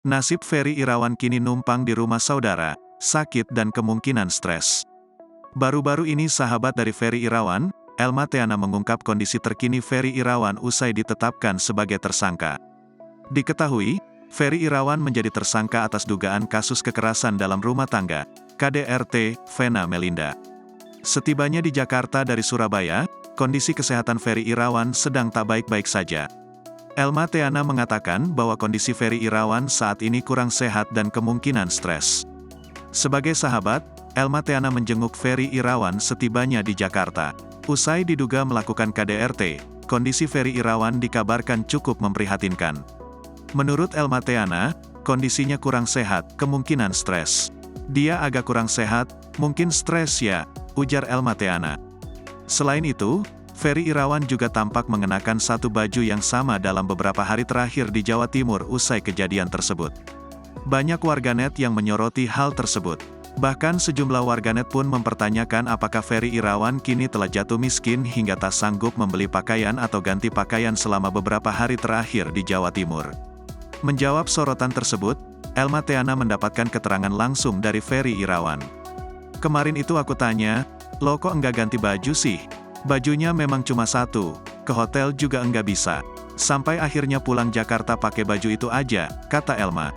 Nasib Ferry Irawan kini numpang di rumah saudara, sakit dan kemungkinan stres. Baru-baru ini sahabat dari Ferry Irawan, Elma Theana mengungkap kondisi terkini Ferry Irawan usai ditetapkan sebagai tersangka. Diketahui, Ferry Irawan menjadi tersangka atas dugaan kasus kekerasan dalam rumah tangga, KDRT, Vena Melinda. Setibanya di Jakarta dari Surabaya, kondisi kesehatan Ferry Irawan sedang tak baik-baik saja. Elma Theana mengatakan bahwa kondisi Ferry Irawan saat ini kurang sehat dan kemungkinan stres. Sebagai sahabat, Elma Theana menjenguk Ferry Irawan setibanya di Jakarta. Usai diduga melakukan KDRT, kondisi Ferry Irawan dikabarkan cukup memprihatinkan. Menurut Elma Theana, kondisinya kurang sehat, kemungkinan stres. Dia agak kurang sehat, mungkin stres ya, ujar Elma Theana. Selain itu, Ferry Irawan juga tampak mengenakan satu baju yang sama dalam beberapa hari terakhir di Jawa Timur usai kejadian tersebut. Banyak warganet yang menyoroti hal tersebut. Bahkan sejumlah warganet pun mempertanyakan apakah Ferry Irawan kini telah jatuh miskin hingga tak sanggup membeli pakaian atau ganti pakaian selama beberapa hari terakhir di Jawa Timur. Menjawab sorotan tersebut, Elma Theana mendapatkan keterangan langsung dari Ferry Irawan. Kemarin itu aku tanya, "Lo kok enggak ganti baju sih? Bajunya memang cuma satu, ke hotel juga enggak bisa. Sampai akhirnya pulang Jakarta pakai baju itu aja," kata Elma.